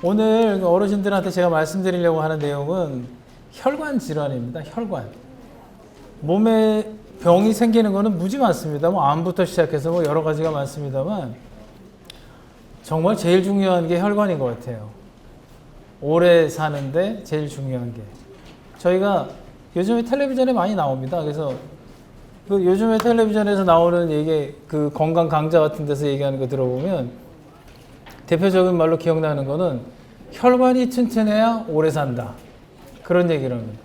오늘 어르신들한테 제가 말씀드리려고 하는 내용은 혈관 질환입니다. 혈관. 몸에 병이 생기는 거는 무지 많습니다. 뭐 암부터 시작해서 뭐 여러 가지가 많습니다만 정말 제일 중요한 게 혈관인 것 같아요. 오래 사는데 제일 중요한 게. 저희가 요즘에 텔레비전에 많이 나옵니다. 그래서 그 요즘에 텔레비전에서 나오는 얘기, 그 건강 강좌 같은 데서 얘기하는 거 들어보면 대표적인 말로 기억나는 거는 혈관이 튼튼해야 오래 산다. 그런 얘기를 합니다.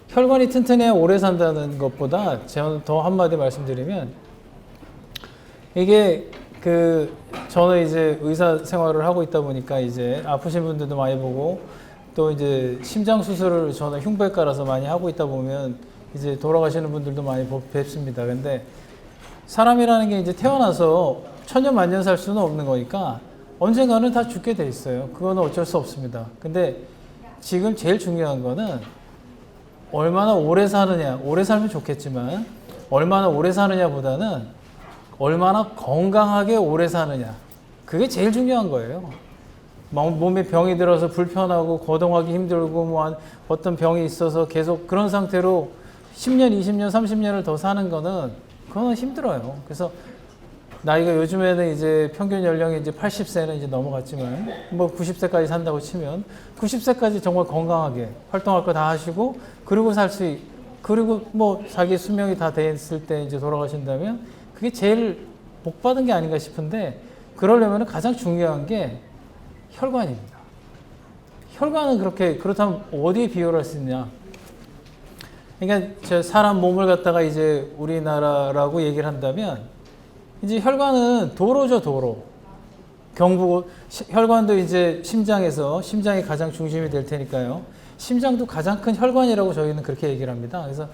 혈관이 튼튼해야 오래 산다는 것보다 제가 더 한마디 말씀드리면 이게 저는 이제 의사 생활을 하고 있다 보니까 이제 아프신 분들도 많이 보고 또 이제 심장 수술을 저는 흉부외과라서 많이 하고 있다 보면 이제 돌아가시는 분들도 많이 뵙습니다. 근데 사람이라는 게 이제 태어나서 천년 만년 살 수는 없는 거니까 언젠가는 다 죽게 돼 있어요. 그거는 어쩔 수 없습니다. 근데 지금 제일 중요한 거는 얼마나 오래 사느냐, 오래 살면 좋겠지만 얼마나 오래 사느냐 보다는 얼마나 건강하게 오래 사느냐, 그게 제일 중요한 거예요. 몸에 병이 들어서 불편하고 거동하기 힘들고 뭐 어떤 병이 있어서 계속 그런 상태로 10년, 20년, 30년을 더 사는 거는 그거는 힘들어요. 그래서 나이가 요즘에는 이제 평균 연령이 이제 80세는 이제 넘어갔지만 뭐 90세까지 산다고 치면 90세까지 정말 건강하게 활동할 거 다 하시고 그리고 그리고 뭐 자기 수명이 다 됐을 때 이제 돌아가신다면 그게 제일 복 받은 게 아닌가 싶은데 그러려면 가장 중요한 게 혈관입니다. 혈관은 그렇다면 어디에 비유를 할 수 있냐? 그러니까 저 사람 몸을 갖다가 이제 우리나라라고 얘기를 한다면 이제 혈관은 도로죠, 도로. 혈관도 이제 심장이 가장 중심이 될 테니까요. 심장도 가장 큰 혈관이라고 저희는 그렇게 얘기를 합니다. 그래서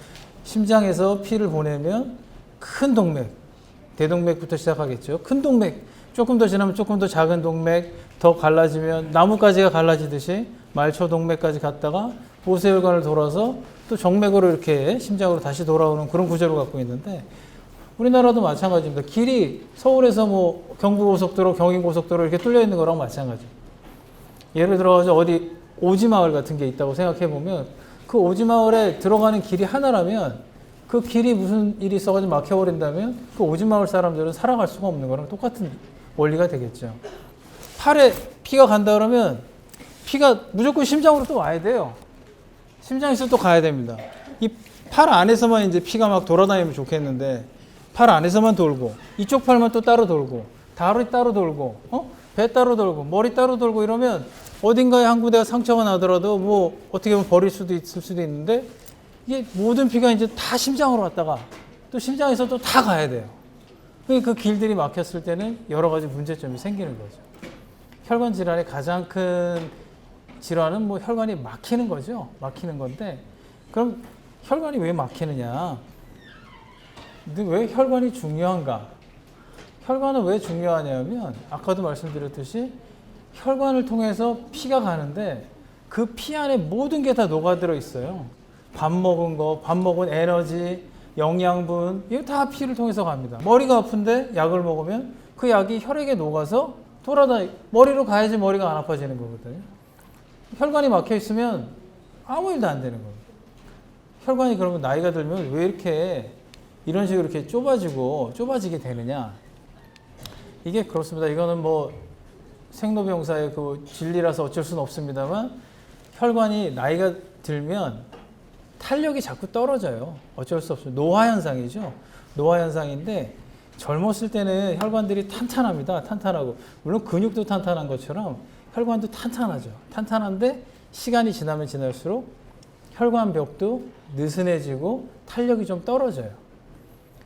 심장에서 피를 보내면 큰 동맥, 대동맥부터 시작하겠죠. 큰 동맥, 조금 더 지나면 조금 더 작은 동맥, 더 갈라지면 나뭇가지가 갈라지듯이 말초동맥까지 갔다가 모세혈관을 돌아서 또 정맥으로 이렇게 심장으로 다시 돌아오는 그런 구조를 갖고 있는데 우리나라도 마찬가지입니다. 길이 서울에서 뭐 경부고속도로, 경인고속도로 이렇게 뚫려 있는 거랑 마찬가지. 예를 들어서 어디 오지마을 같은 게 있다고 생각해 보면 그 오지마을에 들어가는 길이 하나라면 그 길이 무슨 일이 있어가지고 막혀버린다면 그 오지마을 사람들은 살아갈 수가 없는 거랑 똑같은 원리가 되겠죠. 팔에 피가 간다 그러면 피가 무조건 심장으로 또 와야 돼요. 심장에서 또 가야 됩니다. 이 팔 안에서만 이제 피가 막 돌아다니면 좋겠는데 팔 안에서만 돌고 이쪽 팔만 또 따로 돌고 다리 따로 돌고 배 따로 돌고 머리 따로 돌고 이러면 어딘가에 한 군데가 상처가 나더라도 뭐 어떻게 보면 버릴 수도 있을 수도 있는데 이게 모든 피가 이제 다 심장으로 왔다가 또 심장에서 또 다 가야 돼요. 그 길들이 막혔을 때는 여러 가지 문제점이 생기는 거죠. 혈관 질환의 가장 큰 질환은 뭐 혈관이 막히는 거죠. 막히는 건데 그럼 혈관이 왜 막히느냐? 근데 왜 혈관이 중요한가? 혈관은 왜 중요하냐면 아까도 말씀드렸듯이 혈관을 통해서 피가 가는데 그 피 안에 모든 게 다 녹아들어 있어요. 밥 먹은 에너지, 영양분 이거 다 피를 통해서 갑니다. 머리가 아픈데 약을 먹으면 그 약이 혈액에 녹아서 머리로 가야지 머리가 안 아파지는 거거든요. 혈관이 막혀 있으면 아무 일도 안 되는 겁니다. 혈관이 그러면 나이가 들면 왜 이렇게 이런 식으로 이렇게 좁아지게 되느냐? 이게 그렇습니다. 이거는 뭐 생로병사의 그 진리라서 어쩔 수는 없습니다만 혈관이 나이가 들면 탄력이 자꾸 떨어져요. 어쩔 수 없어요. 노화 현상이죠. 노화 현상인데 젊었을 때는 혈관들이 탄탄합니다. 탄탄하고 물론 근육도 탄탄한 것처럼 혈관도 탄탄하죠. 탄탄한데 시간이 지나면 지날수록 혈관벽도 느슨해지고 탄력이 좀 떨어져요.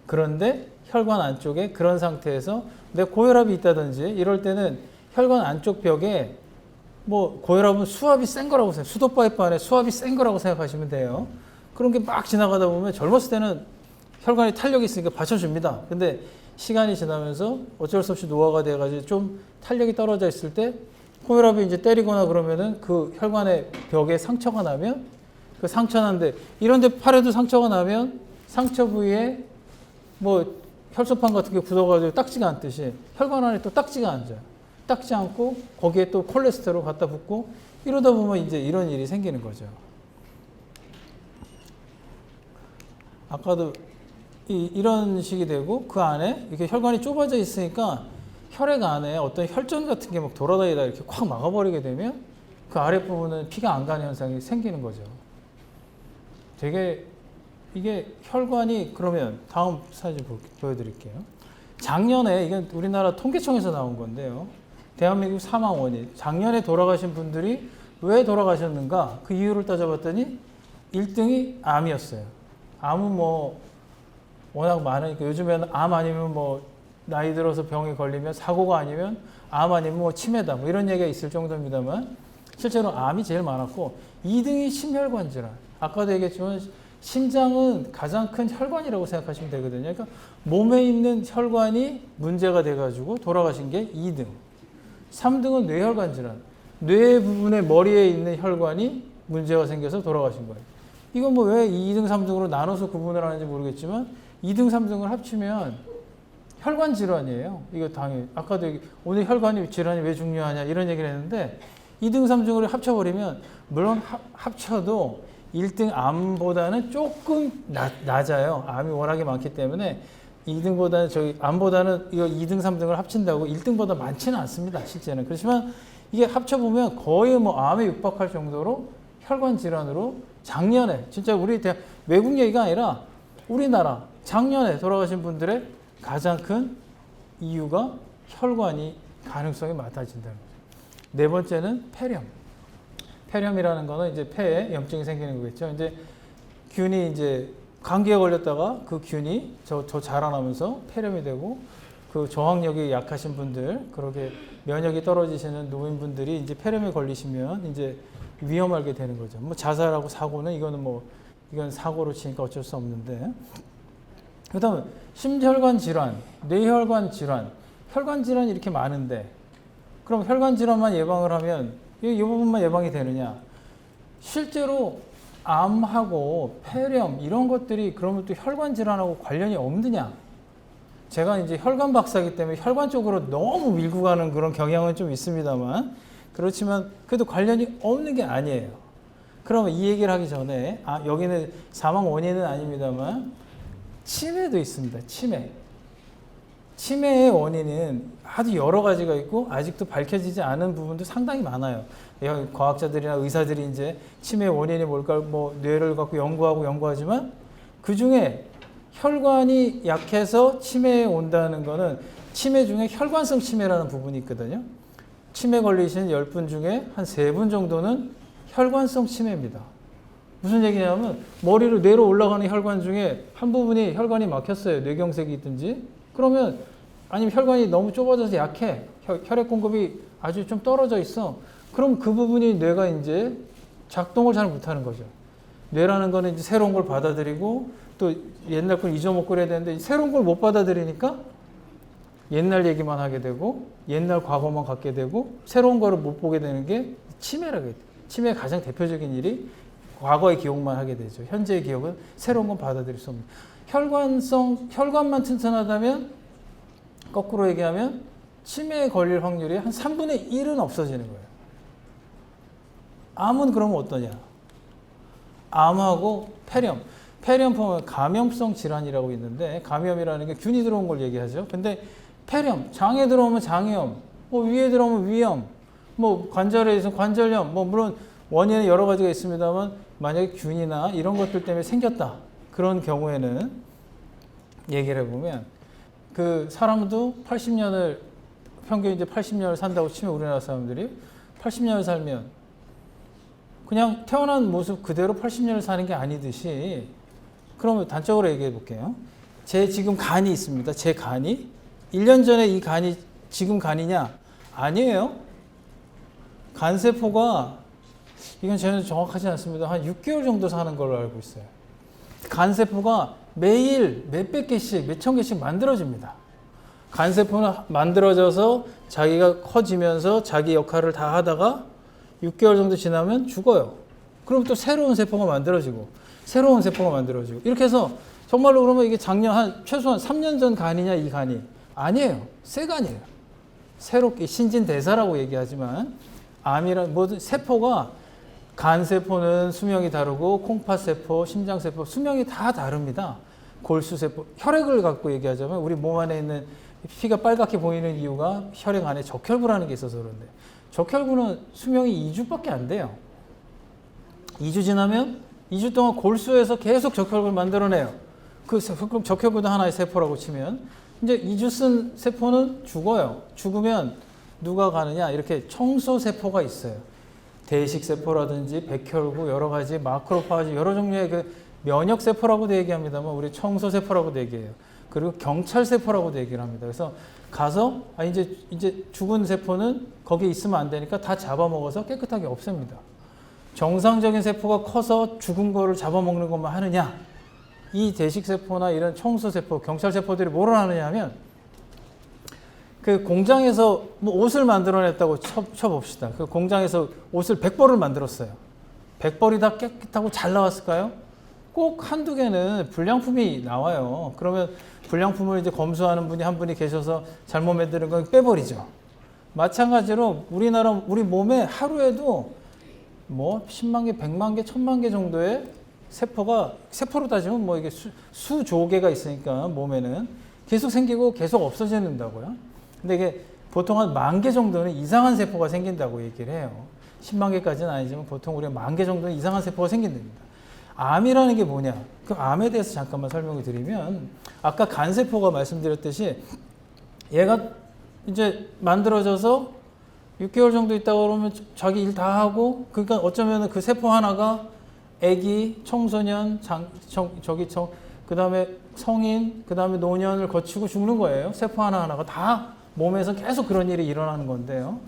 그런데 혈관 안쪽에 그런 상태에서 내 고혈압이 있다든지 이럴 때는 혈관 안쪽 벽에 뭐 고혈압은 수압이 센 거라고 생각해요. 수도 파이프 안에 수압이 센 거라고 생각하시면 돼요. 그런 게 막 지나가다 보면 젊었을 때는 혈관이 탄력이 있으니까 받쳐줍니다. 근데 시간이 지나면서 어쩔 수 없이 노화가 돼가지고 좀 탄력이 떨어져 있을 때 고혈압이 이제 때리거나 그러면은 그 혈관의 벽에 상처가 나면 그 상처 난데 이런데 팔에도 상처가 나면 상처 부위에 뭐 혈소판 같은 게 굳어가지고 딱지가 앉듯이 혈관 안에 또 딱지가 앉아요. 닦지 않고 거기에 또 콜레스테롤 갖다 붓고 이러다 보면 이제 이런 일이 생기는 거죠. 아까도 이런 식이 되고 그 안에 이렇게 혈관이 좁아져 있으니까 혈액 안에 어떤 혈전 같은 게 막 돌아다니다 이렇게 콱 막아버리게 되면 그 아랫부분은 피가 안 가는 현상이 생기는 거죠. 되게 이게 혈관이 그러면 다음 사진 보여드릴게요. 작년에 이건 우리나라 통계청에서 나온 건데요. 대한민국 사망 원인. 작년에 돌아가신 분들이 왜 돌아가셨는가? 그 이유를 따져봤더니 1등이 암이었어요. 암은 뭐 워낙 많으니까 요즘에는 암 아니면 뭐 나이 들어서 병에 걸리면 사고가 아니면 암 아니면 뭐 치매다 뭐 이런 얘기가 있을 정도입니다만 실제로 암이 제일 많았고 2등이 심혈관 질환. 아까도 얘기했지만 심장은 가장 큰 혈관이라고 생각하시면 되거든요. 그러니까 몸에 있는 혈관이 문제가 돼가지고 돌아가신 게 2등. 3등은 뇌혈관 질환. 뇌 부분에 머리에 있는 혈관이 문제가 생겨서 돌아가신 거예요. 이건 뭐 왜 2등, 3등으로 나눠서 구분을 하는지 모르겠지만 2등, 3등을 합치면 혈관 질환이에요. 이거 당연히 아까도 오늘 혈관 질환이 왜 중요하냐 이런 얘기를 했는데 2등, 3등을 합쳐버리면 물론 합쳐도 1등 암보다는 조금 낮아요. 암이 워낙에 많기 때문에 2등보다는 암보다는 이거 2등, 3등을 합친다고 1등보다 많지는 않습니다. 실제는. 그렇지만 이게 합쳐보면 거의 뭐 암에 육박할 정도로 혈관 질환으로 작년에 진짜 우리 외국 얘기가 아니라 우리나라 작년에 돌아가신 분들의 가장 큰 이유가 혈관이 가능성이 많아진다는 거죠. 네 번째는 폐렴. 폐렴이라는 거는 이제 폐에 염증이 생기는 거겠죠. 이제 균이 이제 감기에 걸렸다가 그 균이 저 자라나면서 폐렴이 되고 그 저항력이 약하신 분들, 그렇게 면역이 떨어지시는 노인분들이 이제 폐렴에 걸리시면 이제 위험하게 되는 거죠. 뭐 자살하고 사고는 이건 사고로 치니까 어쩔 수 없는데. 그다음 심혈관 질환, 뇌혈관 질환, 혈관 질환이 이렇게 많은데 그럼 혈관 질환만 예방을 하면 이 부분만 예방이 되느냐? 실제로 암하고 폐렴 이런 것들이 그러면 또 혈관 질환하고 관련이 없느냐? 제가 이제 혈관 박사이기 때문에 혈관 쪽으로 너무 밀고 가는 그런 경향은 좀 있습니다만 그렇지만 그래도 관련이 없는 게 아니에요. 그러면 이 얘기를 하기 전에 여기는 사망 원인은 아닙니다만 치매도 있습니다. 치매의 원인은 아주 여러 가지가 있고 아직도 밝혀지지 않은 부분도 상당히 많아요. 과학자들이나 의사들이 이제 치매 원인이 뭘까 뭐 뇌를 갖고 연구하지만 그 중에 혈관이 약해서 치매에 온다는 거는 치매 중에 혈관성 치매라는 부분이 있거든요. 치매 걸리신 10분 중에 한 3분 정도는 혈관성 치매입니다. 무슨 얘기냐면 머리로 뇌로 올라가는 혈관 중에 한 부분이 혈관이 막혔어요. 뇌경색이 있든지. 그러면 아니면 혈관이 너무 좁아져서 약해. 혈액 공급이 아주 좀 떨어져 있어. 그럼 그 부분이 뇌가 이제 작동을 잘 못하는 거죠. 뇌라는 거는 이제 새로운 걸 받아들이고 또 옛날 걸 잊어먹고 그래야 되는데 새로운 걸 못 받아들이니까 옛날 얘기만 하게 되고 옛날 과거만 갖게 되고 새로운 거를 못 보게 되는 게 치매라고 해요. 치매의 가장 대표적인 일이 과거의 기억만 하게 되죠. 현재의 기억은 새로운 건 받아들일 수 없는. 혈관만 튼튼하다면 거꾸로 얘기하면 치매에 걸릴 확률이 한 3분의 1은 없어지는 거예요. 암은 그러면 어떠냐? 암하고 폐렴 보면 감염성 질환이라고 있는데 감염이라는 게 균이 들어온 걸 얘기하죠. 근데 폐렴, 장에 들어오면 장염, 뭐 위에 들어오면 위염, 뭐 관절에 있으면 관절염, 뭐 물론 원인은 여러 가지가 있습니다만 만약에 균이나 이런 것들 때문에 생겼다. 그런 경우에는 얘기를 해보면 그 사람도 80년을 평균 이제 80년을 산다고 치면 우리나라 사람들이 80년을 살면 그냥 태어난 모습 그대로 80년을 사는 게 아니듯이 그러면 단적으로 얘기해 볼게요. 제 지금 간이 있습니다. 제 간이 1년 전에 이 간이 지금 간이냐? 아니에요. 간세포가 이건 저는 정확하지 않습니다. 한 6개월 정도 사는 걸로 알고 있어요. 간세포가 매일 몇백 개씩, 몇천 개씩 만들어집니다. 간세포는 만들어져서 자기가 커지면서 자기 역할을 다 하다가 6개월 정도 지나면 죽어요. 그럼 또 새로운 세포가 만들어지고 새로운 세포가 만들어지고 이렇게 해서 정말로 그러면 이게 작년 최소한 3년 전 간이냐 이 간이? 아니에요. 새 간이에요. 새롭게 신진대사라고 얘기하지만 암이란 모든 세포가 간세포는 수명이 다르고 콩팥세포, 심장세포 수명이 다 다릅니다. 골수세포, 혈액을 갖고 얘기하자면 우리 몸 안에 있는 피가 빨갛게 보이는 이유가 혈액 안에 적혈구라는 게 있어서 그런데 적혈구는 수명이 2주밖에 안 돼요. 2주 지나면 2주 동안 골수에서 계속 적혈구를 만들어내요. 그 적혈구도 하나의 세포라고 치면 이제 2주 쓴 세포는 죽어요. 죽으면 누가 가느냐? 이렇게 청소세포가 있어요. 대식세포라든지 백혈구 여러 가지 마크로파지 여러 종류의 그 면역세포라고도 얘기합니다만 우리 청소세포라고도 얘기해요. 그리고 경찰세포라고도 얘기를 합니다. 그래서 가서 이제 죽은 세포는 거기에 있으면 안 되니까 다 잡아먹어서 깨끗하게 없앱니다. 정상적인 세포가 커서 죽은 거를 잡아먹는 것만 하느냐? 이 대식세포나 이런 청소세포, 경찰세포들이 뭐를 하느냐 하면 그 공장에서 뭐 옷을 만들어냈다고 쳐봅시다. 그 공장에서 옷을 100벌을 만들었어요. 100벌이 다 깨끗하고 잘 나왔을까요? 꼭 한두 개는 불량품이 나와요. 그러면 불량품을 이제 검수하는 분이 한 분이 계셔서 잘못 만드는 건 빼버리죠. 마찬가지로 우리 몸에 하루에도 뭐 10만 개, 100만 개, 1000만 개 정도의 세포로 따지면 뭐 이게 수조 개가 있으니까 몸에는 계속 생기고 계속 없어진다고요. 근데 이게 보통 한 10,000개 정도는 이상한 세포가 생긴다고 얘기를 해요. 10만 개까지는 아니지만 보통 우리가 10,000개 정도는 이상한 세포가 생긴답니다. 암이라는 게 뭐냐? 그 암에 대해서 잠깐만 설명을 드리면 아까 간세포가 말씀드렸듯이 얘가 이제 만들어져서 6개월 정도 있다가 그러면 자기 일 다 하고 그러니까 어쩌면 그 세포 하나가 아기, 청소년, 그 다음에 성인, 그 다음에 노년을 거치고 죽는 거예요. 세포 하나하나가 다 몸에서 계속 그런 일이 일어나는 건데요.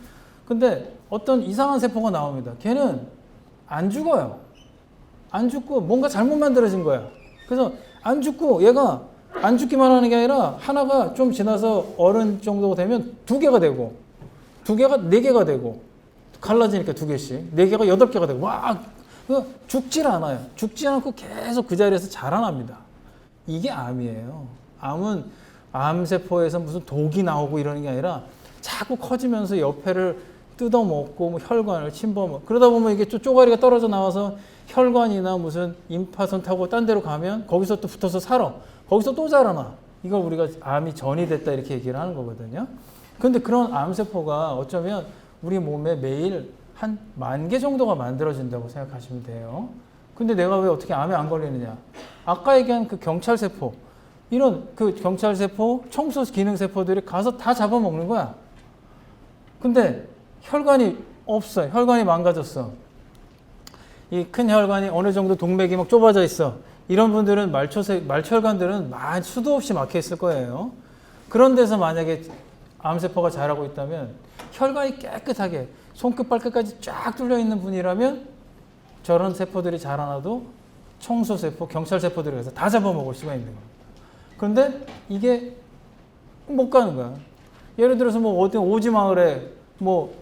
근데 어떤 이상한 세포가 나옵니다. 걔는 안 죽어요. 안 죽고 뭔가 잘못 만들어진 거야. 그래서 안 죽고 얘가 안 죽기만 하는 게 아니라 하나가 좀 지나서 어른 정도가 되면 2개가 되고 2개가 4개가 되고 갈라지니까 2개씩 4개가 8개가 되고 와 죽질 않아요. 죽지 않고 계속 그 자리에서 자라납니다. 이게 암이에요. 암은 암세포에서 무슨 독이 나오고 이러는 게 아니라 자꾸 커지면서 옆에를 뜯어먹고 뭐 혈관을 침범하고 그러다 보면 이게 쪼가리가 떨어져 나와서 혈관이나 무슨 임파선 타고 딴 데로 가면 거기서 또 붙어서 살아. 거기서 또 자라나. 이걸 우리가 암이 전이 됐다 이렇게 얘기를 하는 거거든요. 그런데 그런 암세포가 어쩌면 우리 몸에 매일 한 10,000개 정도가 만들어진다고 생각하시면 돼요. 근데 내가 왜 어떻게 암에 안 걸리느냐? 아까 얘기한 그 경찰세포, 이런 그 경찰세포, 청소 기능세포들이 가서 다 잡아먹는 거야. 근데 혈관이 없어. 혈관이 망가졌어. 이 큰 혈관이 어느 정도 동맥이 막 좁아져 있어. 이런 분들은 말초혈관들은 수도 없이 막혀 있을 거예요. 그런 데서 만약에 암세포가 자라고 있다면 혈관이 깨끗하게 손끝 발끝까지 쫙 뚫려 있는 분이라면 저런 세포들이 자라나도 청소세포, 경찰세포들이 가서 다 잡아먹을 수가 있는 겁니다. 그런데 이게 못 가는 거야. 예를 들어서 뭐 어디 오지 마을에 뭐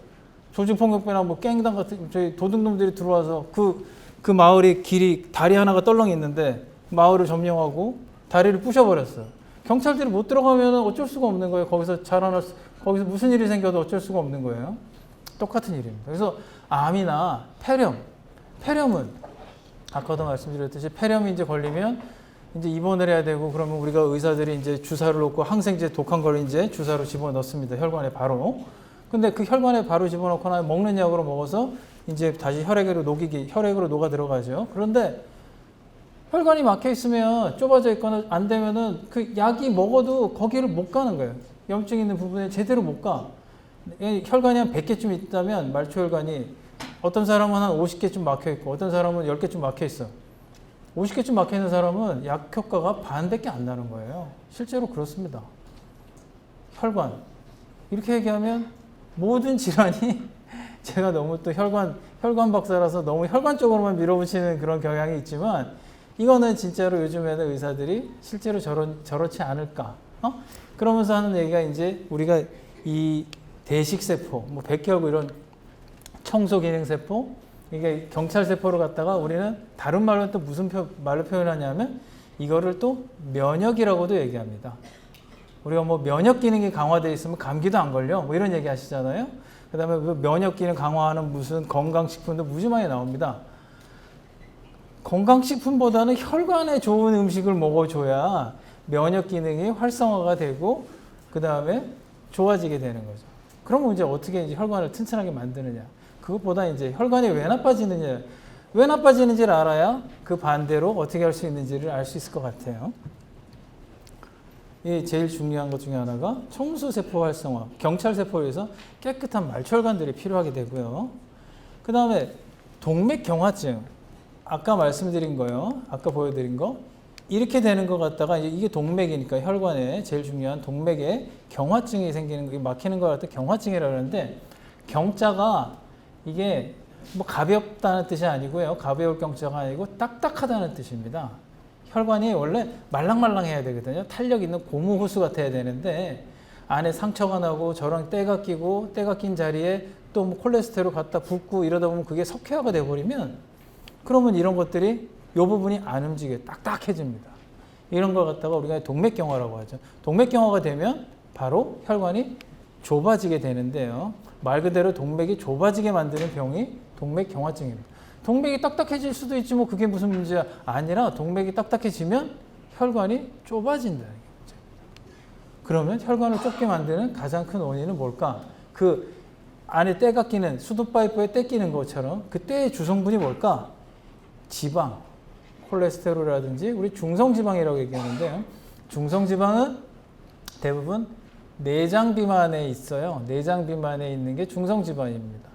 조직폭력배나 뭐 갱당 같은 저희 도둑놈들이 들어와서 그 마을이 길이 다리 하나가 떨렁이 있는데 마을을 점령하고 다리를 부셔버렸어요. 경찰들이 못 들어가면 어쩔 수가 없는 거예요. 거기서 거기서 무슨 일이 생겨도 어쩔 수가 없는 거예요. 똑같은 일입니다. 그래서 암이나 폐렴은 아까도 말씀드렸듯이 폐렴이 이제 걸리면 이제 입원을 해야 되고 그러면 우리가 의사들이 이제 주사를 놓고 항생제 독한 걸 이제 주사로 집어넣습니다. 혈관에 바로. 근데 그 혈관에 바로 집어넣거나 먹는 약으로 먹어서 이제 다시 혈액으로 녹아 들어가죠. 그런데 혈관이 막혀 있으면 좁아져 있거나 안 되면은 그 약이 먹어도 거기를 못 가는 거예요. 염증 있는 부분에 제대로 못 가. 혈관이 한 100개쯤 있다면 말초혈관이 어떤 사람은 한 50개쯤 막혀 있고 어떤 사람은 10개쯤 막혀 있어. 50개쯤 막혀 있는 사람은 약 효과가 반밖에 안 나는 거예요. 실제로 그렇습니다. 혈관. 이렇게 얘기하면 모든 질환이 제가 너무 또 혈관 박사라서 너무 혈관 쪽으로만 밀어붙이는 그런 경향이 있지만 이거는 진짜로 요즘에는 의사들이 실제로 저렇지 않을까. 그러면서 하는 얘기가 이제 우리가 이 대식세포, 뭐 백혈구 이런 청소기능세포, 이게 경찰세포를 갖다가 우리는 다른 말로 또 무슨 말로 표현하냐면 이거를 또 면역이라고도 얘기합니다. 우리가 뭐 면역 기능이 강화되어 있으면 감기도 안 걸려. 뭐 이런 얘기 하시잖아요. 그 다음에 그 면역 기능 강화하는 무슨 건강식품도 무지 많이 나옵니다. 건강식품보다는 혈관에 좋은 음식을 먹어줘야 면역 기능이 활성화가 되고 그 다음에 좋아지게 되는 거죠. 그러면 이제 어떻게 이제 혈관을 튼튼하게 만드느냐. 그것보다 이제 혈관이 왜 나빠지느냐. 왜 나빠지는지를 알아야 그 반대로 어떻게 할 수 있는지를 알 수 있을 것 같아요. 이 제일 중요한 것 중에 하나가 청소세포 활성화, 경찰세포에서 깨끗한 말혈관들이 필요하게 되고요. 그 다음에 동맥경화증, 아까 말씀드린 거요. 아까 보여드린 거. 이렇게 되는 것 같다가 이게 동맥이니까 혈관에 제일 중요한 동맥에 경화증이 생기는 게 막히는 것 같아 경화증이라고 하는데 경자가 이게 뭐 가볍다는 뜻이 아니고요. 가벼울 경자가 아니고 딱딱하다는 뜻입니다. 혈관이 원래 말랑말랑해야 되거든요. 탄력 있는 고무 호수 같아야 되는데 안에 상처가 나고 저런 때가 끼고 때가 낀 자리에 또 뭐 콜레스테롤 갖다 붓고 이러다 보면 그게 석회화가 돼버리면 그러면 이런 것들이 이 부분이 안 움직여요. 딱딱해집니다. 이런 걸 갖다가 우리가 동맥경화라고 하죠. 동맥경화가 되면 바로 혈관이 좁아지게 되는데요. 말 그대로 동맥이 좁아지게 만드는 병이 동맥경화증입니다. 동맥이 딱딱해질 수도 있지 뭐 그게 무슨 문제야. 아니라 동맥이 딱딱해지면 혈관이 좁아진다는 거죠. 그러면 혈관을 좁게 만드는 가장 큰 원인은 뭘까? 그 안에 때가 끼는 수도파이프에 때 끼는 것처럼 그 때의 주성분이 뭘까? 지방, 콜레스테롤이라든지 우리 중성지방이라고 얘기하는데요. 중성지방은 대부분 내장 비만에 있어요. 내장 비만에 있는 게 중성지방입니다.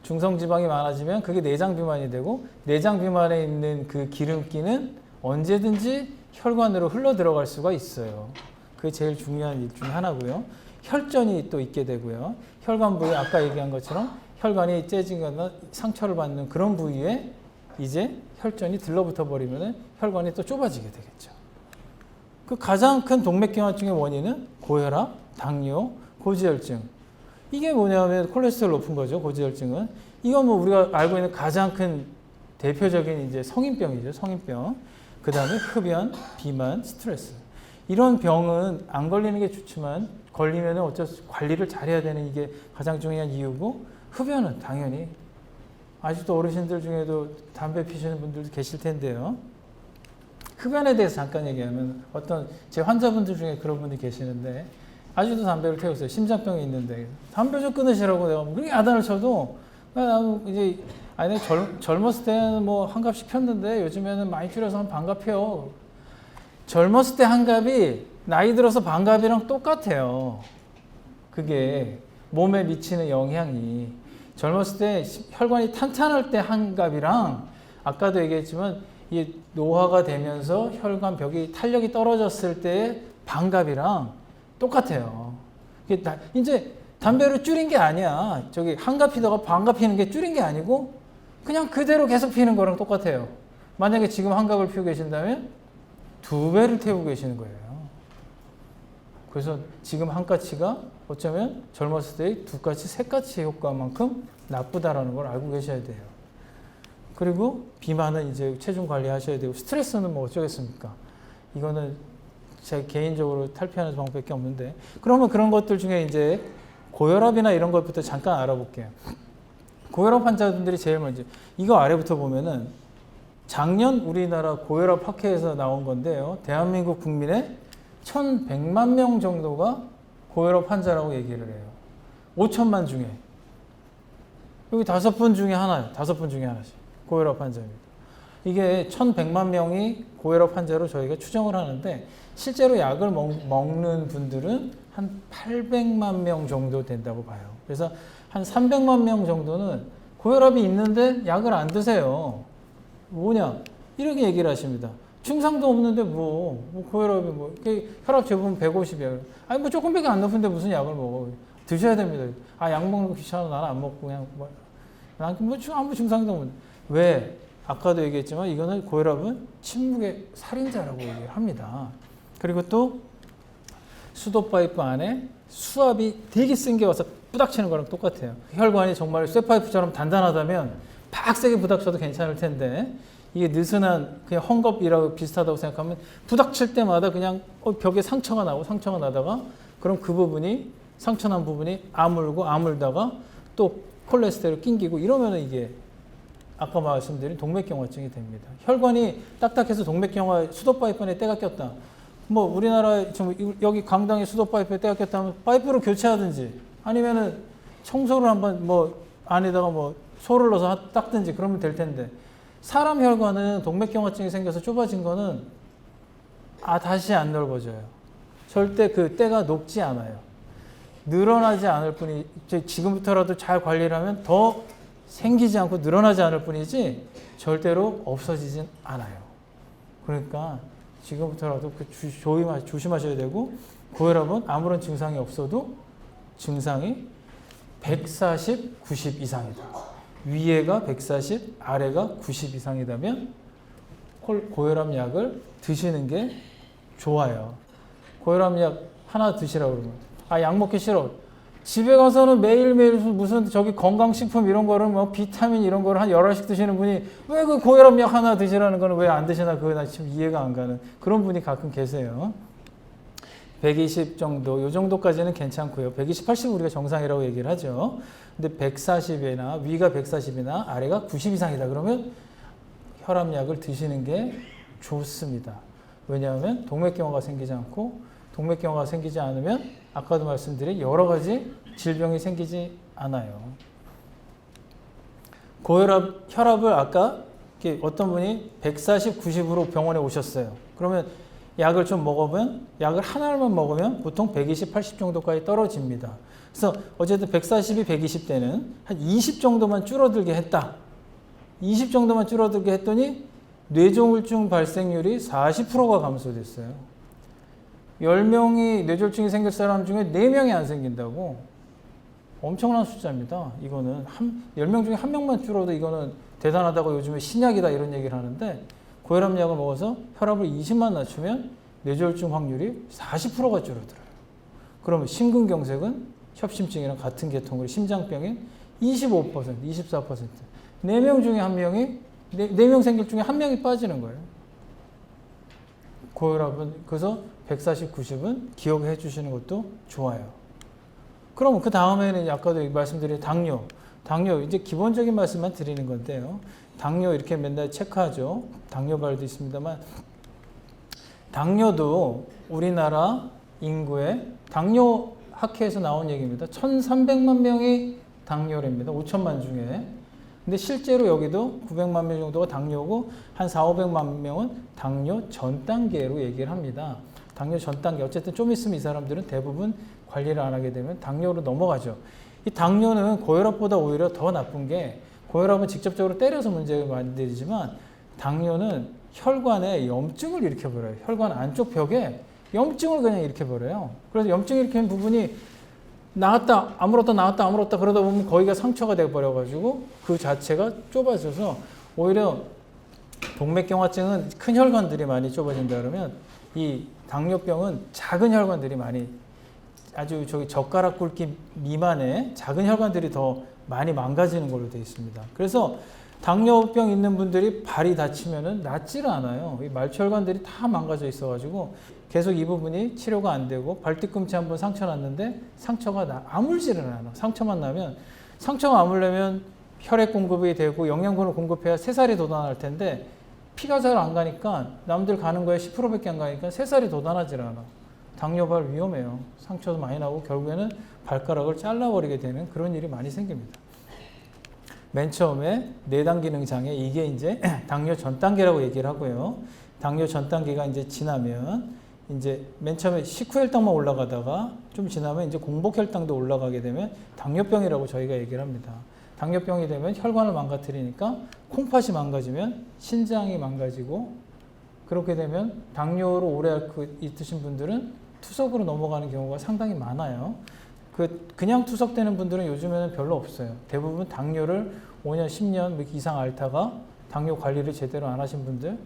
중성지방이 많아지면 그게 내장 비만이 되고 내장 비만에 있는 그 기름기는 언제든지 혈관으로 흘러 들어갈 수가 있어요. 그게 제일 중요한 일 중에 하나고요. 혈전이 또 있게 되고요. 혈관 부위 아까 얘기한 것처럼 혈관이 째지거나 상처를 받는 그런 부위에 이제 혈전이 들러붙어 버리면 혈관이 또 좁아지게 되겠죠. 그 가장 큰 동맥경화증의 원인은 고혈압, 당뇨, 고지혈증. 이게 뭐냐면 콜레스테롤 높은 거죠. 고지혈증은. 이건 뭐 우리가 알고 있는 가장 큰 대표적인 이제 성인병이죠. 성인병. 그 다음에 흡연, 비만, 스트레스. 이런 병은 안 걸리는 게 좋지만 걸리면 어쩔 수 관리를 잘해야 되는 이게 가장 중요한 이유고 흡연은 당연히 아직도 어르신들 중에도 담배 피시는 분들도 계실 텐데요. 흡연에 대해서 잠깐 얘기하면 어떤 제 환자분들 중에 그런 분이 계시는데 아직도 담배를 태우세요. 심장병이 있는데 담배 좀 끊으시라고 내가 그렇게 야단을 쳐도 나는 이제 아니 젊었을 때는 뭐 한 갑씩 폈는데 요즘에는 많이 줄여서 한 반갑 펴. 젊었을 때 한 갑이 나이 들어서 반갑이랑 똑같아요. 그게 몸에 미치는 영향이 젊었을 때 혈관이 탄탄할 때 한 갑이랑 아까도 얘기했지만 이게 노화가 되면서 혈관 벽이 탄력이 떨어졌을 때의 반갑이랑 똑같아요. 이제 담배를 줄인 게 아니야. 저기 한갑 피다가 반갑 피는 게 줄인 게 아니고 그냥 그대로 계속 피는 거랑 똑같아요. 만약에 지금 한갑을 피우고 계신다면 2배를 태우고 계시는 거예요. 그래서 지금 한가치가 어쩌면 젊었을 때의 2가치, 3가치 효과만큼 나쁘다라는 걸 알고 계셔야 돼요. 그리고 비만은 이제 체중 관리하셔야 되고 스트레스는 뭐 어쩌겠습니까? 이거는 제 개인적으로 탈피하는 방법밖에 없는데 그러면 그런 것들 중에 이제 고혈압이나 이런 것부터 잠깐 알아볼게요. 고혈압 환자분들이 제일 먼저 이거 아래부터 보면은 작년 우리나라 고혈압 학회에서 나온 건데요. 대한민국 국민의 1,100만 명 정도가 고혈압 환자라고 얘기를 해요. 5천만 중에. 여기 5분 중에 하나예요. 5분 중에 하나씩. 고혈압 환자입니다. 이게 1,100만 명이 고혈압 환자로 저희가 추정을 하는데 실제로 약을 먹는 분들은 한 800만 명 정도 된다고 봐요. 그래서 한 300만 명 정도는 고혈압이 있는데 약을 안 드세요. 뭐냐? 이렇게 얘기를 하십니다. 증상도 없는데 뭐 고혈압이 뭐 혈압 재보면 150이야. 아니 뭐 조금밖에 안 높은데 무슨 약을 먹어? 드셔야 됩니다. 아, 약 먹는 거 귀찮아. 나는 안 먹고 그냥 난 뭐 아무 증상도 없는데 왜? 아까도 얘기했지만 이거는 고혈압은 침묵의 살인자라고 얘기를 합니다. 그리고 또 수도 파이프 안에 수압이 되게 센 게 와서 부닥치는 거랑 똑같아요. 혈관이 정말 쇠파이프처럼 단단하다면 팍 세게 부닥쳐도 괜찮을 텐데 이게 느슨한 그냥 헝겊이라고 비슷하다고 생각하면 부닥칠 때마다 그냥 벽에 상처가 나다가 그럼 그 부분이 상처난 부분이 아물다가 또 콜레스테롤 낑기고 이러면 이게 아까 말씀드린 동맥경화증이 됩니다. 혈관이 딱딱해서 동맥경화 수도 파이프에 때가 꼈다. 뭐 우리나라 지금 여기 강당에 수도 파이프에 때가 꼈다 하면 파이프로 교체하든지 아니면은 청소를 한번 뭐 안에다가 뭐 소를 넣어서 닦든지 그러면 될 텐데 사람 혈관은 동맥경화증이 생겨서 좁아진 거는 다시 안 넓어져요. 절대 그 때가 녹지 않아요. 늘어나지 않을 뿐이 지금부터라도 잘 관리를 하면 더 생기지 않고 늘어나지 않을 뿐이지 절대로 없어지진 않아요. 그러니까 지금부터라도 조심하셔야 되고 고혈압은 아무런 증상이 없어도 증상이 140, 90 이상이다. 위에가 140, 아래가 90 이상이라면 고혈압 약을 드시는 게 좋아요. 고혈압 약 하나 드시라고 그러면 약 먹기 싫어. 집에 가서는 매일매일 무슨 저기 건강식품 이런 거를 뭐 비타민 이런 거를 한 11씩 드시는 분이 왜 그 고혈압 약 하나 드시라는 거는 왜 안 드시나 그거 나 지금 이해가 안 가는 그런 분이 가끔 계세요. 120 정도, 요 정도까지는 괜찮고요. 120, 80 우리가 정상이라고 얘기를 하죠. 근데 140이나 위가 140이나 아래가 90 이상이다 그러면 혈압약을 드시는 게 좋습니다. 왜냐하면 동맥경화가 생기지 않고 동맥경화가 생기지 않으면 아까도 말씀드린 여러 가지 질병이 생기지 않아요. 고혈압, 혈압을 아까 어떤 분이 140, 90으로 병원에 오셨어요. 그러면 약을 좀 먹으면 약을 하나만 먹으면 보통 120, 80 정도까지 떨어집니다. 그래서 어쨌든 140이 120 때는 한 20 정도만 줄어들게 했다. 20 정도만 줄어들게 했더니 뇌종울증 발생률이 40%가 감소됐어요. 10명이 뇌졸중이 생길 사람 중에 4명이 안 생긴다고. 엄청난 숫자입니다. 이거는 10명 중에 1명만 줄어도 이거는 대단하다고 요즘에 신약이다 이런 얘기를 하는데 고혈압 약을 먹어서 혈압을 20만 낮추면 뇌졸중 확률이 40%가 줄어들어요. 그러면 심근경색은 협심증이랑 같은 계통으로 심장병인 25%, 24%. 4명 중에 1명이 4명 생길 중에 1명이 빠지는 거예요. 고혈압은 그래서 140, 90은 기억해 주시는 것도 좋아요. 그럼 그 다음에는 아까도 말씀드린 당뇨 이제 기본적인 말씀만 드리는 건데요. 당뇨 이렇게 맨날 체크하죠. 당뇨발도 있습니다만 당뇨도 우리나라 인구의 당뇨 학회에서 나온 얘기입니다. 1,300만 명이 당뇨랍니다. 5천만 중에. 근데 실제로 여기도 900만 명 정도가 당뇨고 한 4,500만 명은 당뇨 전 단계로 얘기를 합니다. 당뇨 전 단계. 어쨌든 좀 있으면 이 사람들은 대부분 관리를 안 하게 되면 당뇨로 넘어가죠. 이 당뇨는 고혈압보다 오히려 더 나쁜 게 고혈압은 직접적으로 때려서 문제를 만들지만 당뇨는 혈관에 염증을 일으켜버려요. 혈관 안쪽 벽에 염증을 그냥 일으켜버려요. 그래서 염증을 일으키는 부분이 나왔다 아물었다 그러다 보면 거기가 상처가 돼버려가지고 그 자체가 좁아져서 오히려 동맥경화증은 큰 혈관들이 많이 좁아진다 그러면 이 당뇨병은 작은 혈관들이 많이 아주 젓가락 굵기 미만의 작은 혈관들이 더 많이 망가지는 걸로 되어 있습니다. 그래서 당뇨병 있는 분들이 발이 다치면은 낫지를 않아요. 이 말초혈관들이 다 망가져 있어가지고 계속 이 부분이 치료가 안 되고 발뒤꿈치 한번 상처 났는데 상처가 아물지를 않아. 상처만 나면 상처가 아물려면 혈액 공급이 되고 영양분을 공급해야 새살이 돋아날 텐데 피가 잘 안 가니까 남들 가는 거에 10%밖에 안 가니까 새살이 돋아나질 않아. 당뇨발 위험해요. 상처도 많이 나고 결국에는 발가락을 잘라버리게 되는 그런 일이 많이 생깁니다. 맨 처음에 내당 기능 장애 이게 이제 당뇨 전 단계라고 얘기를 하고요. 당뇨 전 단계가 이제 지나면 이제 맨 처음에 식후혈당만 올라가다가 좀 지나면 이제 공복혈당도 올라가게 되면 당뇨병이라고 저희가 얘기를 합니다. 당뇨병이 되면 혈관을 망가뜨리니까 콩팥이 망가지면 신장이 망가지고 그렇게 되면 당뇨로 오래 앓고 있으신 분들은 투석으로 넘어가는 경우가 상당히 많아요. 그냥 투석되는 분들은 요즘에는 별로 없어요. 대부분 당뇨를 5년, 10년 이상 앓다가 당뇨 관리를 제대로 안 하신 분들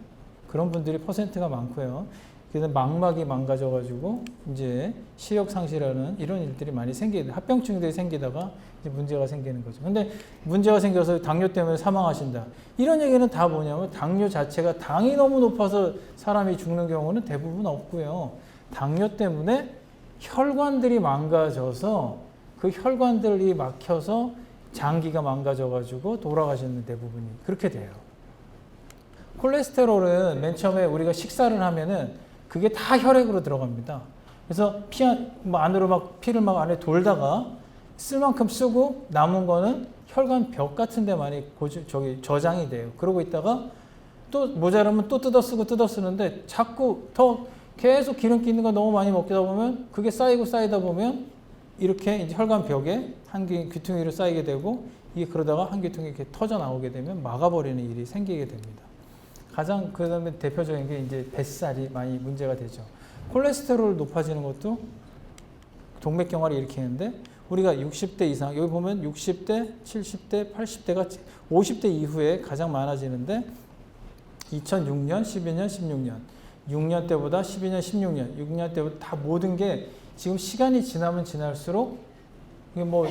그런 분들이 퍼센트가 많고요. 그래서 망막이 망가져가지고 이제 시력 상실하는 이런 일들이 많이 생기게 합병증들이 생기다가 이제 문제가 생기는 거죠. 근데 문제가 생겨서 당뇨 때문에 사망하신다. 이런 얘기는 다 뭐냐면 당뇨 자체가 당이 너무 높아서 사람이 죽는 경우는 대부분 없고요. 당뇨 때문에 혈관들이 망가져서 그 혈관들이 막혀서 장기가 망가져가지고 돌아가시는 대부분이 그렇게 돼요. 콜레스테롤은 맨 처음에 우리가 식사를 하면은 그게 다 혈액으로 들어갑니다. 그래서 안으로 막 피를 막 안에 돌다가 쓸 만큼 쓰고 남은 거는 혈관 벽 같은 데 많이 저장이 돼요. 그러고 있다가 또 모자라면 또 뜯어 쓰는데 자꾸 더 계속 기름기 있는 거 너무 많이 먹다 보면 그게 쌓이다 보면 이렇게 이제 혈관 벽에 한 귀퉁이로 쌓이게 되고 이게 그러다가 한 귀퉁이 이렇게 터져 나오게 되면 막아버리는 일이 생기게 됩니다. 가장 그다음에 대표적인 게 이제 뱃살이 많이 문제가 되죠. 콜레스테롤 높아지는 것도 동맥경화를 일으키는데 우리가 60대 이상 여기 보면 60대, 70대, 80대가 50대 이후에 가장 많아지는데 2006년, 12년, 16년 6년 때보다 12년, 16년 6년 때보다 다 모든 게 지금 시간이 지나면 지날수록 이게 뭐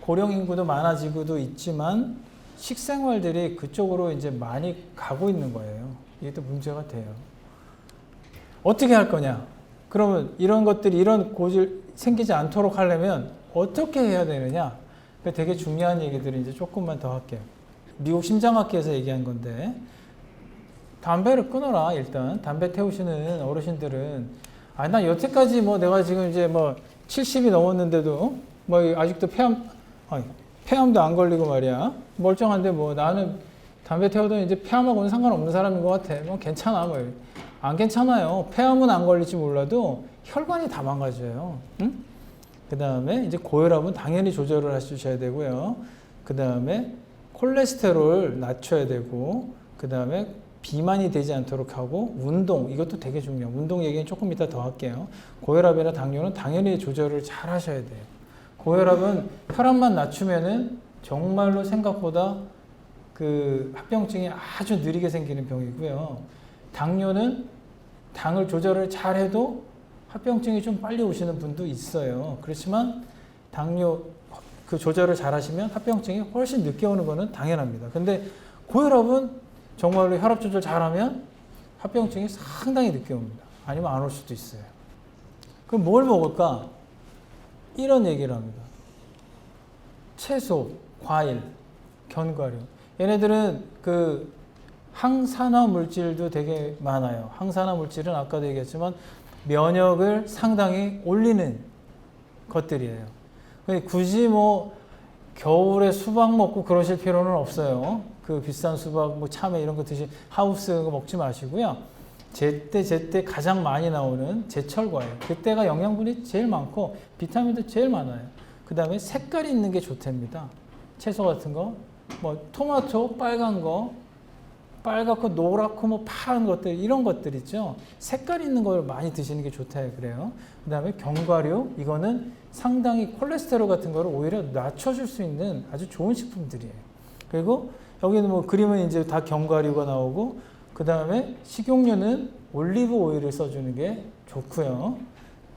고령 인구도 많아지고도 있지만 식생활들이 그쪽으로 이제 많이 가고 있는 거예요. 이게 또 문제가 돼요. 어떻게 할 거냐? 그러면 이런 것들이 이런 고질 생기지 않도록 하려면 어떻게 해야 되느냐? 되게 중요한 얘기들을 이제 조금만 더 할게요. 미국 심장학회에서 얘기한 건데 담배를 끊어라. 일단 담배 태우시는 어르신들은 나 여태까지 뭐 내가 지금 이제 뭐 70이 넘었는데도 뭐 아직도 폐암도 안 걸리고 말이야. 멀쩡한데 뭐 나는 담배 태워도 이제 폐암하고는 상관없는 사람인 것 같아. 뭐 괜찮아. 뭐 안 괜찮아요. 폐암은 안 걸릴지 몰라도 혈관이 다 망가져요. 응? 그 다음에 이제 고혈압은 당연히 조절을 해주셔야 되고요. 그 다음에 콜레스테롤 낮춰야 되고, 그 다음에 비만이 되지 않도록 하고, 운동, 이것도 되게 중요해요. 운동 얘기는 조금 이따 더 할게요. 고혈압이나 당뇨는 당연히 조절을 잘 하셔야 돼요. 고혈압은 혈압만 낮추면은 정말로 생각보다 그 합병증이 아주 느리게 생기는 병이고요. 당뇨는 당을 조절을 잘 해도 합병증이 좀 빨리 오시는 분도 있어요. 그렇지만 당뇨 그 조절을 잘 하시면 합병증이 훨씬 늦게 오는 거는 당연합니다. 근데 고혈압은 정말로 혈압 조절 잘하면 합병증이 상당히 늦게 옵니다. 아니면 안 올 수도 있어요. 그럼 뭘 먹을까? 이런 얘기를 합니다. 채소, 과일, 견과류. 얘네들은 그 항산화 물질도 되게 많아요. 항산화 물질은 아까도 얘기했지만 면역을 상당히 올리는 것들이에요. 굳이 뭐 겨울에 수박 먹고 그러실 필요는 없어요. 그 비싼 수박, 뭐 참외 이런 거 하우스 거 먹지 마시고요. 제때 가장 많이 나오는 제철 과일. 그때가 영양분이 제일 많고 비타민도 제일 많아요. 그 다음에 색깔이 있는 게 좋답니다. 채소 같은 거, 뭐 토마토 빨간 거, 빨갛고 노랗고 뭐 파란 것들 이런 것들 있죠. 색깔 있는 걸 많이 드시는 게 좋다 그래요. 그 다음에 견과류, 이거는 상당히 콜레스테롤 같은 거를 오히려 낮춰줄 수 있는 아주 좋은 식품들이에요. 그리고 여기는 뭐 그림은 이제 다 견과류가 나오고, 그 다음에 식용유는 올리브 오일을 써주는 게 좋고요.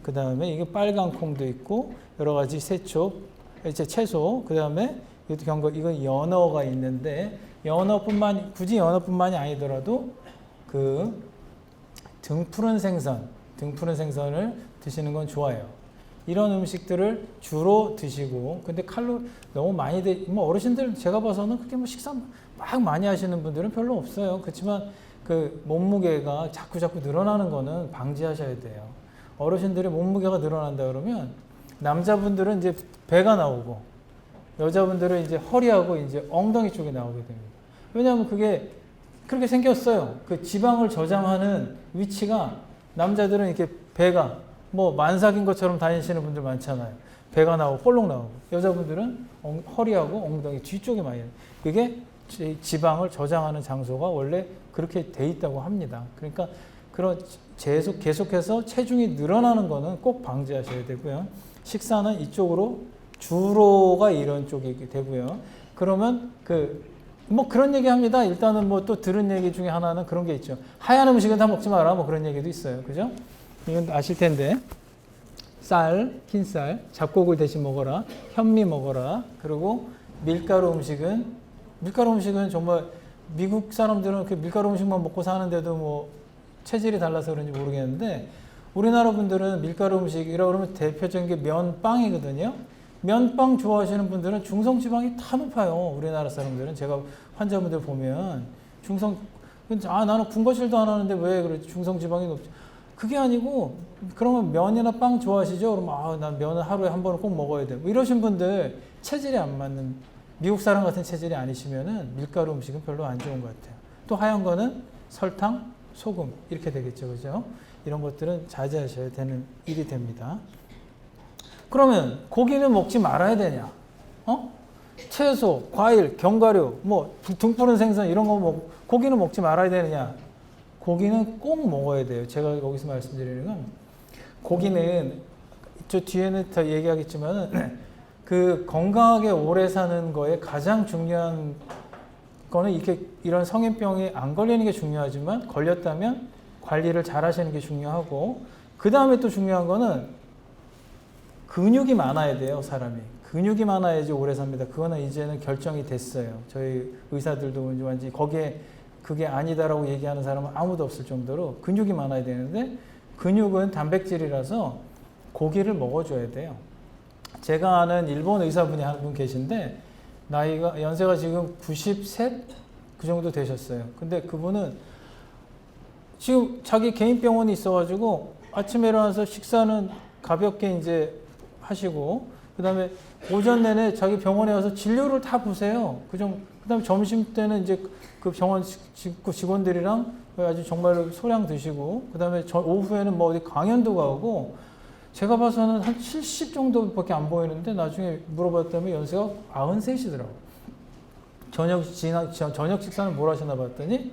그 다음에 이게 빨간 콩도 있고 여러 가지 새초, 이제 채소, 그 다음에 이건 연어가 있는데 굳이 연어뿐만이 아니더라도 그 등푸른 생선을 드시는 건 좋아요. 이런 음식들을 주로 드시고, 근데 너무 많이 뭐 어르신들 제가 봐서는 그렇게 뭐 식사 막 많이 하시는 분들은 별로 없어요. 그렇지만 그 몸무게가 자꾸 늘어나는 거는 방지하셔야 돼요. 어르신들이 몸무게가 늘어난다 그러면 남자분들은 이제 배가 나오고 여자분들은 이제 허리하고 이제 엉덩이 쪽에 나오게 됩니다. 왜냐하면 그게 그렇게 생겼어요. 그 지방을 저장하는 위치가 남자들은 이렇게 배가 뭐 만삭인 것처럼 다니시는 분들 많잖아요. 배가 나오고 볼록 나오고, 여자분들은 허리하고 엉덩이 뒤쪽에 많이 해요. 그게 지방을 저장하는 장소가 원래 그렇게 돼 있다고 합니다. 그러니까 계속해서 체중이 늘어나는 거는 꼭 방지하셔야 되고요. 식사는 이쪽으로 주로가 이런 쪽이 되고요. 그러면 그 뭐 그런 얘기 합니다. 일단은 뭐 또 들은 얘기 중에 하나는 그런 게 있죠. 하얀 음식은 다 먹지 마라. 뭐 그런 얘기도 있어요. 그죠? 이건 아실 텐데. 쌀, 흰쌀, 잡곡을 대신 먹어라. 현미 먹어라. 그리고 밀가루 음식은 정말 미국 사람들은 그 밀가루 음식만 먹고 사는데도 뭐 체질이 달라서 그런지 모르겠는데 우리나라 분들은 밀가루 음식이라고 그러면 대표적인 게 면빵이거든요. 면빵 좋아하시는 분들은 중성지방이 다 높아요. 우리나라 사람들은. 제가 환자분들 보면 나는 군것질도 안 하는데 왜 그래 중성지방이 높지? 그게 아니고 그러면 면이나 빵 좋아하시죠? 그러면 난 면을 하루에 한 번은 꼭 먹어야 돼. 뭐 이러신 분들 체질이 안 맞는 미국 사람 같은 체질이 아니시면은 밀가루 음식은 별로 안 좋은 것 같아요. 또 하얀 거는 설탕, 소금 이렇게 되겠죠. 그죠? 이런 것들은 자제하셔야 되는 일이 됩니다. 그러면 고기는 먹지 말아야 되냐? 채소, 과일, 견과류, 뭐 등푸른 생선 이런 거 고기는 먹지 말아야 되느냐? 고기는 꼭 먹어야 돼요. 제가 여기서 말씀드리는 건 고기는 저 뒤에는 더 얘기하겠지만 그 건강하게 오래 사는 거에 가장 중요한 거는 이런 성인병이 안 걸리는 게 중요하지만 걸렸다면 관리를 잘 하시는 게 중요하고 그 다음에 또 중요한 거는 근육이 많아야 돼요. 사람이. 근육이 많아야지 오래 삽니다. 그거는 이제는 결정이 됐어요. 저희 의사들도 완전히 거기에 그게 아니다라고 얘기하는 사람은 아무도 없을 정도로 근육이 많아야 되는데 근육은 단백질이라서 고기를 먹어줘야 돼요. 제가 아는 일본 의사분이 한 분 계신데 연세가 지금 93? 그 정도 되셨어요. 근데 그분은 지금 자기 개인 병원이 있어가지고 아침에 일어나서 식사는 가볍게 이제 하시고 그 다음에 오전 내내 자기 병원에 와서 진료를 다 보세요. 그 다음에 점심 때는 이제 그 병원 직원들이랑 아주 정말 소량 드시고 그 다음에 오후에는 뭐 어디 강연도 가고 제가 봐서는 한 70 정도밖에 안 보이는데 나중에 물어봤더니 연세가 93이더라고요. 저녁 식사는 뭘 하시나 봤더니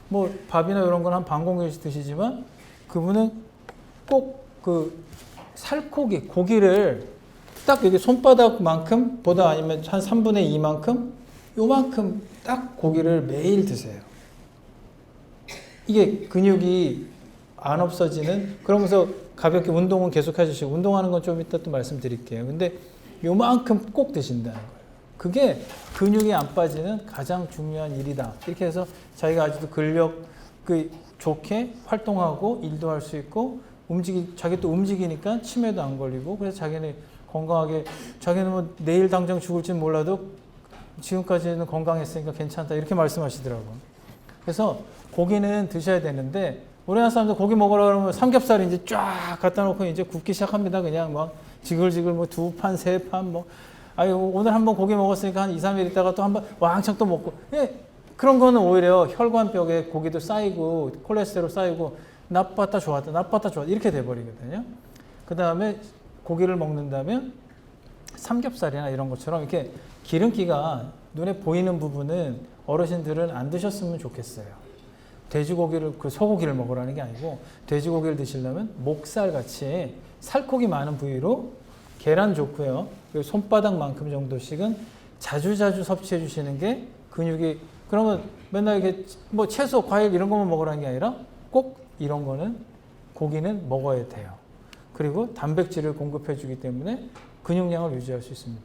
뭐 밥이나 이런 건 한 반 공기씩 드시지만 그분은 꼭 그 고기를 딱 여기 손바닥만큼 보다 아니면 한 3분의 2만큼 요만큼 딱 고기를 매일 드세요. 이게 근육이 안 없어지는 그러면서 가볍게 운동은 계속 해주시고 운동하는 건 좀 이따 또 말씀드릴게요. 근데 요만큼 꼭 드신다는 거예요. 그게 근육이 안 빠지는 가장 중요한 일이다. 이렇게 해서 자기가 아직도 근력 좋게 활동하고 일도 할 수 있고 자기 또 움직이니까 치매도 안 걸리고 그래서 자기는 건강하게 자기는 뭐 내일 당장 죽을지는 몰라도 지금까지는 건강했으니까 괜찮다 이렇게 말씀하시더라고요. 그래서 고기는 드셔야 되는데 우리나라 사람들 고기 먹으라 그러면 삼겹살 이제 쫙 갖다 놓고 이제 굽기 시작합니다. 그냥 막 지글지글 뭐 2판, 3판 뭐 오늘 한번 고기 먹었으니까 한 2, 3일 있다가 또 한번 왕창 또 먹고 그런 거는 오히려 혈관벽에 고기도 쌓이고 콜레스테롤 쌓이고 나빴다 좋았다 이렇게 돼버리거든요. 그 다음에 고기를 먹는다면 삼겹살이나 이런 것처럼 이렇게 기름기가 눈에 보이는 부분은 어르신들은 안 드셨으면 좋겠어요. 돼지고기를 소고기를 먹으라는 게 아니고 돼지고기를 드시려면 목살 같이 살코기 많은 부위로 계란 좋고요. 그리고 손바닥만큼 정도씩은 자주자주 섭취해 주시는 게 근육이 그러면 맨날 이렇게 뭐 채소, 과일 이런 것만 먹으라는 게 아니라 꼭 이런 거는 고기는 먹어야 돼요. 그리고 단백질을 공급해 주기 때문에 근육량을 유지할 수 있습니다.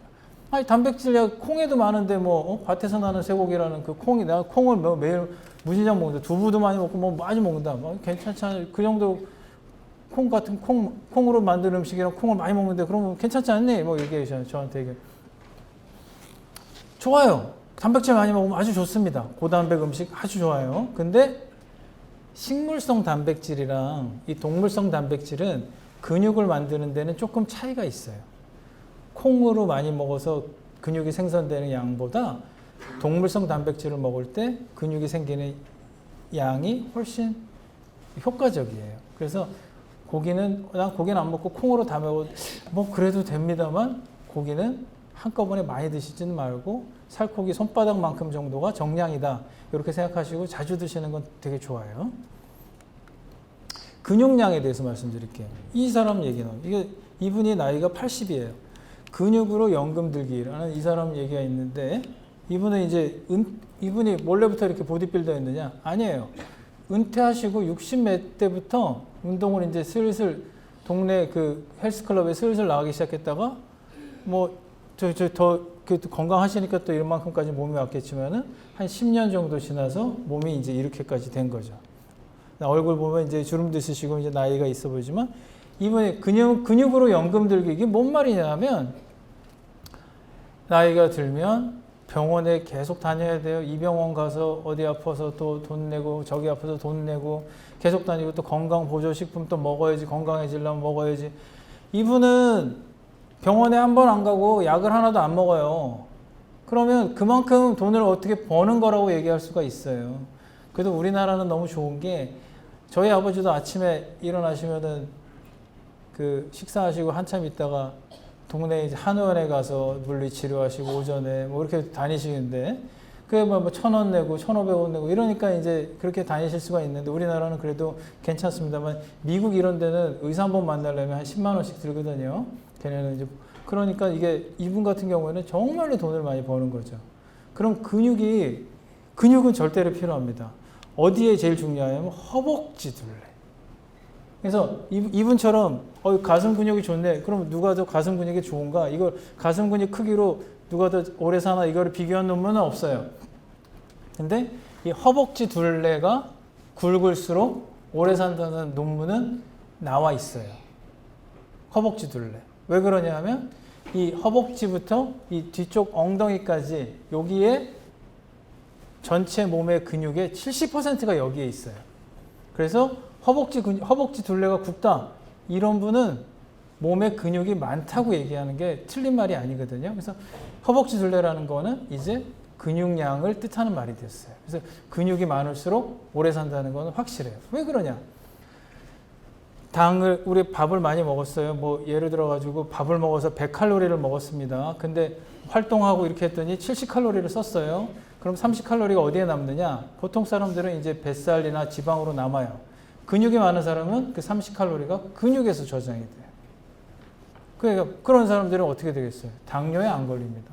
단백질 콩에도 많은데 밭에서 나는 쇠고기라는 내가 콩을 매일 무진장 먹는다. 두부도 많이 먹고 많이 먹는다. 괜찮잖아요. 그 정도 콩으로 만든 음식이랑 콩을 많이 먹는데 그러면 괜찮지 않니? 얘기하셔요. 저한테 얘기. 좋아요. 단백질 많이 먹으면 아주 좋습니다. 고단백 음식 아주 좋아요. 근데 식물성 단백질이랑 이 동물성 단백질은 근육을 만드는 데는 조금 차이가 있어요. 콩으로 많이 먹어서 근육이 생성되는 양보다 동물성 단백질을 먹을 때 근육이 생기는 양이 훨씬 효과적이에요. 그래서 난 고기는 안 먹고 콩으로 다 먹어도 그래도 됩니다만 고기는 한꺼번에 많이 드시지는 말고 살코기 손바닥만큼 정도가 정량이다. 이렇게 생각하시고 자주 드시는 건 되게 좋아요. 근육량에 대해서 말씀드릴게요. 이 사람 얘기는 이분이 나이가 80이에요. 근육으로 연금 들기라는 이 사람 얘기가 있는데 이분은 이제 이분이 원래부터 이렇게 보디빌더였느냐? 아니에요. 은퇴하시고 60 몇 때부터 운동을 이제 슬슬 동네 그 헬스클럽에 슬슬 나가기 시작했다가 뭐 더 건강하시니까 또 이만큼까지 몸이 왔겠지만은 한 10년 정도 지나서 몸이 이제 이렇게까지 된 거죠. 얼굴 보면 이제 주름도 있으시고 이제 나이가 있어 보이지만 이분이 근육으로 연금 들기 이게 뭔 말이냐면 나이가 들면 병원에 계속 다녀야 돼요. 이 병원 가서 어디 아파서 또 돈 내고 저기 아파서 돈 내고 계속 다니고 또 건강보조식품 또 먹어야지 건강해지려면 먹어야지. 이분은 병원에 한 번 안 가고 약을 하나도 안 먹어요. 그러면 그만큼 돈을 어떻게 버는 거라고 얘기할 수가 있어요. 그래도 우리나라는 너무 좋은 게 저희 아버지도 아침에 일어나시면은 그 식사하시고 한참 있다가 동네 이제 한의원에 가서 물리치료하시고 오전에 뭐 이렇게 다니시는데 그게 뭐 1,000원 내고 1,500원 내고 이러니까 이제 그렇게 다니실 수가 있는데 우리나라는 그래도 괜찮습니다만 미국 이런 데는 의사 한 번 만나려면 한 10만 원씩 들거든요. 걔네는 이제 그러니까 이게 이분 같은 경우에는 정말로 돈을 많이 버는 거죠. 그럼 근육은 절대로 필요합니다. 어디에 제일 중요하냐면 허벅지 둘레. 그래서 이분처럼 가슴 근육이 좋네. 그럼 누가 더 가슴 근육이 좋은가? 이걸 가슴 근육 크기로 누가 더 오래 사나 이거를 비교한 논문은 없어요. 근데 이 허벅지 둘레가 굵을수록 오래 산다는 논문은 나와 있어요. 허벅지 둘레. 왜 그러냐 하면 이 허벅지부터 이 뒤쪽 엉덩이까지 여기에 전체 몸의 근육의 70%가 여기에 있어요. 그래서 허벅지 둘레가 굵다. 이런 분은 몸에 근육이 많다고 얘기하는 게 틀린 말이 아니거든요. 그래서 허벅지 둘레라는 거는 이제 근육량을 뜻하는 말이 됐어요. 그래서 근육이 많을수록 오래 산다는 거는 확실해요. 왜 그러냐? 우리 밥을 많이 먹었어요. 뭐 예를 들어 가지고 밥을 먹어서 100칼로리를 먹었습니다. 근데 활동하고 이렇게 했더니 70칼로리를 썼어요. 그럼 30칼로리가 어디에 남느냐? 보통 사람들은 이제 뱃살이나 지방으로 남아요. 근육이 많은 사람은 그 30칼로리가 근육에서 저장이 돼요. 그러니까 그런 사람들은 어떻게 되겠어요? 당뇨에 안 걸립니다.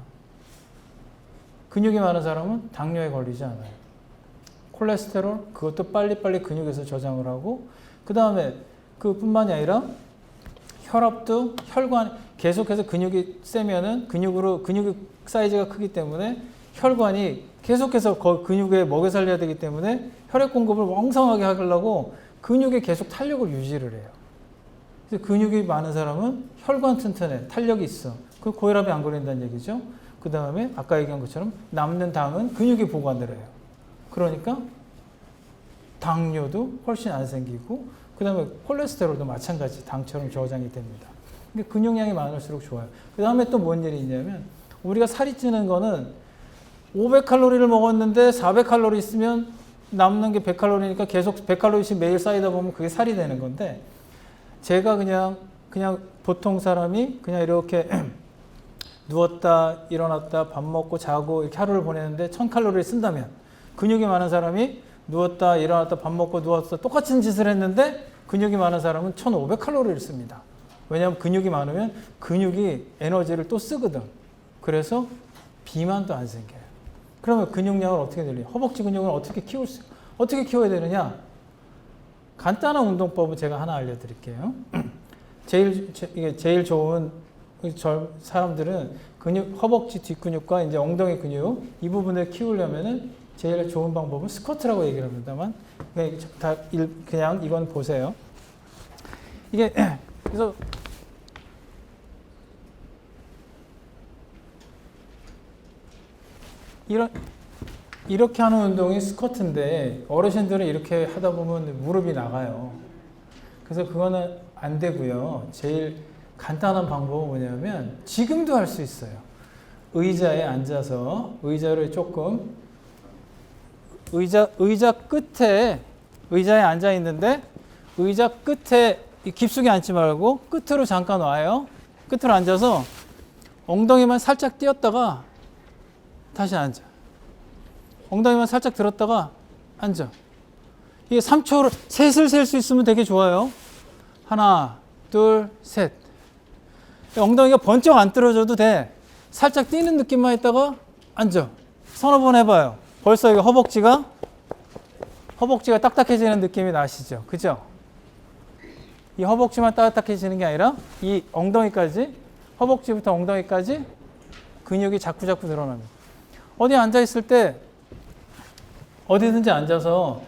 근육이 많은 사람은 당뇨에 걸리지 않아요. 콜레스테롤 그것도 빨리빨리 근육에서 저장을 하고 그 다음에 그뿐만이 아니라 혈압도 혈관 계속해서 근육이 세면은 근육의 사이즈가 크기 때문에 혈관이 계속해서 근육에 먹여 살려야 되기 때문에 혈액 공급을 왕성하게 하려고 근육에 계속 탄력을 유지를 해요. 그래서 근육이 많은 사람은 혈관 튼튼해, 탄력이 있어. 그 고혈압이 안 걸린다는 얘기죠. 그 다음에 아까 얘기한 것처럼 남는 당은 근육이 보관을 해요. 그러니까 당뇨도 훨씬 안 생기고 그 다음에 콜레스테롤도 마찬가지 당처럼 저장이 됩니다. 근데 근육량이 많을수록 좋아요. 그 다음에 또 뭔 일이 있냐면 우리가 살이 찌는 거는 500칼로리를 먹었는데 400칼로리 있으면 남는 게 100칼로리니까 계속 100칼로리씩 매일 쌓이다 보면 그게 살이 되는 건데 제가 그냥 보통 사람이 그냥 이렇게 누웠다 일어났다 밥 먹고 자고 이렇게 하루를 보내는데 1000칼로리를 쓴다면 근육이 많은 사람이 누웠다 일어났다 밥 먹고 누웠다 똑같은 짓을 했는데 근육이 많은 사람은 1500칼로리를 씁니다. 왜냐하면 근육이 많으면 근육이 에너지를 또 쓰거든. 그래서 비만도 안 생겨요. 그러면 근육량을 어떻게 늘려요? 허벅지 근육을 어떻게 키워야 되느냐? 간단한 운동법을 제가 하나 알려드릴게요. 제일 좋은 사람들은 허벅지 뒷근육과 이제 ong덩이 근육 이 부분을 키우려면은 제일 좋은 방법은 스쿼트라고 얘기를 합니다만 그냥 이건 보세요. 이게 그래서 이렇게 하는 운동이 스쿼트인데 어르신들은 이렇게 하다 보면 무릎이 나가요. 그래서 그거는 안 되고요. 제일 간단한 방법은 뭐냐면 지금도 할 수 있어요. 의자에 앉아서 의자를 조금 의자 끝에 의자에 앉아 있는데 의자 끝에 깊숙이 앉지 말고 끝으로 잠깐 와요. 끝으로 앉아서 엉덩이만 살짝 띄었다가 다시 앉아. 엉덩이만 살짝 들었다가 앉아. 이게 3초로 셋을 셀 수 있으면 되게 좋아요. 하나, 둘, 셋. 엉덩이가 번쩍 안 떨어져도 돼. 살짝 뛰는 느낌만 했다가 앉아. 서너 번 해봐요. 벌써 이거 허벅지가 딱딱해지는 느낌이 나시죠? 그죠? 이 허벅지만 딱딱해지는 게 아니라 이 엉덩이까지, 허벅지부터 엉덩이까지 근육이 자꾸 늘어납니다. 어디 앉아있을 때 어디든지 앉아서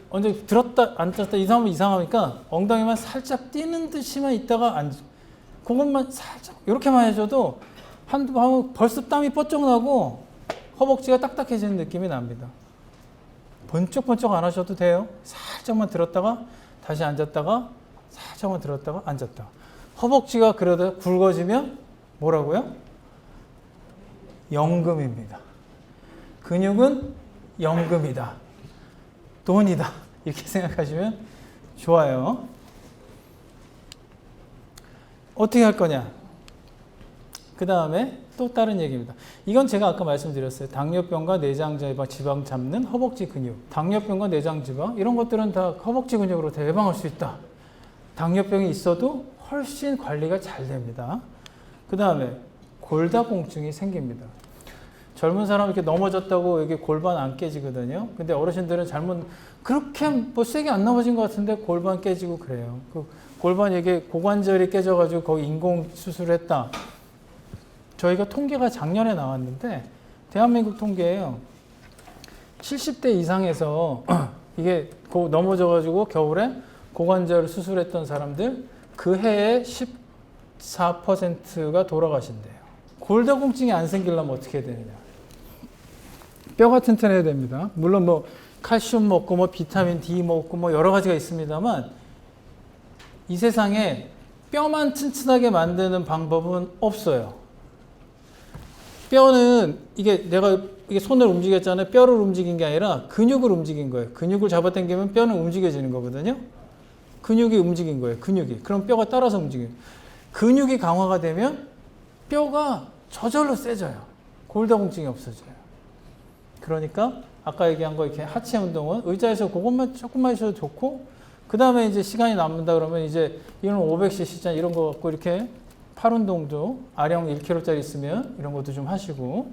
언제 들었다 앉았다 이상하니까 엉덩이만 살짝 뛰는 듯이만 있다가 그것만 살짝 이렇게만 해줘도 벌써 땀이 뻗쩍 나고 허벅지가 딱딱해지는 느낌이 납니다. 번쩍번쩍 안 하셔도 돼요. 살짝만 들었다가 다시 앉았다가 살짝만 들었다가 앉았다. 허벅지가 그러다 굵어지면 뭐라고요? 연금입니다. 근육은 연금이다. 돈이다. 이렇게 생각하시면 좋아요. 어떻게 할 거냐? 그 다음에 또 다른 얘기입니다. 이건 제가 아까 말씀드렸어요. 당뇨병과 내장지방 잡는 허벅지 근육. 당뇨병과 내장지방 이런 것들은 다 허벅지 근육으로 다 예방할 수 있다. 당뇨병이 있어도 훨씬 관리가 잘 됩니다. 그 다음에 골다공증이 생깁니다. 젊은 사람 이렇게 넘어졌다고 이게 골반 안 깨지거든요. 근데 어르신들은 그렇게 뭐 세게 안 넘어진 것 같은데 골반 깨지고 그래요. 그 골반 이게 고관절이 깨져가지고 거기 인공 수술했다. 저희가 통계가 작년에 나왔는데 대한민국 통계예요. 70대 이상에서 이게 넘어져가지고 겨울에 고관절 수술했던 사람들 그 해에 14%가 돌아가신대요. 골다공증이 안 생기려면 어떻게 해야 되느냐? 뼈가 튼튼해야 됩니다. 물론 뭐 칼슘 먹고 뭐 비타민 D 먹고 뭐 여러 가지가 있습니다만 이 세상에 뼈만 튼튼하게 만드는 방법은 없어요. 뼈는 이게 손을 움직였잖아요. 뼈를 움직인 게 아니라 근육을 움직인 거예요. 근육을 잡아당기면 뼈는 움직여지는 거거든요. 근육이 움직인 거예요. 근육이. 그럼 뼈가 따라서 움직여요. 근육이 강화가 되면 뼈가 저절로 세져요. 골다공증이 없어져요. 그러니까 아까 얘기한 거 이렇게 하체 운동은 의자에서 그것만 조금만 하셔도 좋고 그 다음에 이제 시간이 남는다 그러면 이제 이런 500cc짜리 이런 거 갖고 이렇게 팔 운동도 아령 1kg짜리 있으면 이런 것도 좀 하시고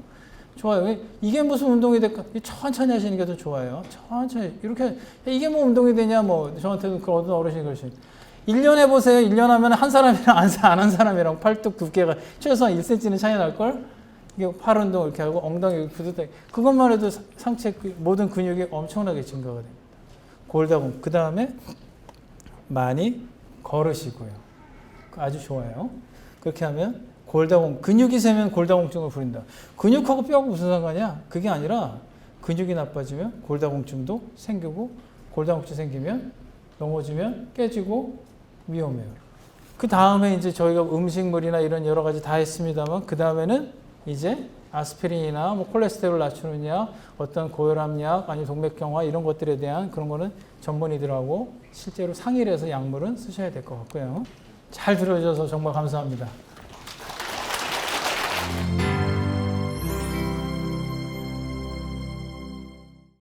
좋아요. 이게 무슨 운동이 될까? 천천히 하시는 게 더 좋아요. 천천히 이렇게 이게 뭐 운동이 되냐 뭐 저한테도 그 어떤 어르신이 그러시죠. 1년 해보세요. 1년 하면 한 사람이랑 안 한 사람이랑 팔뚝 두께가 최소한 1cm는 차이 날걸? 이게 팔 운동 이렇게 하고 엉덩이 부드다. 그것만 해도 상체 모든 근육이 엄청나게 증가가 됩니다. 골다공. 그 다음에 많이 걸으시고요. 아주 좋아요. 그렇게 하면 근육이 세면 골다공증을 부린다. 근육하고 뼈하고 무슨 상관이야? 그게 아니라 근육이 나빠지면 골다공증도 생기고 골다공증 생기면 넘어지면 깨지고 위험해요. 그 다음에 이제 저희가 음식물이나 이런 여러 가지 다 했습니다만 그 다음에는 이제 아스피린이나 뭐 콜레스테롤 낮추는 약, 어떤 고혈압 약, 아니 동맥경화 이런 것들에 대한 그런 거는 전문의들하고 실제로 상의를 해서 약물은 쓰셔야 될 것 같고요. 잘 들어주셔서 정말 감사합니다.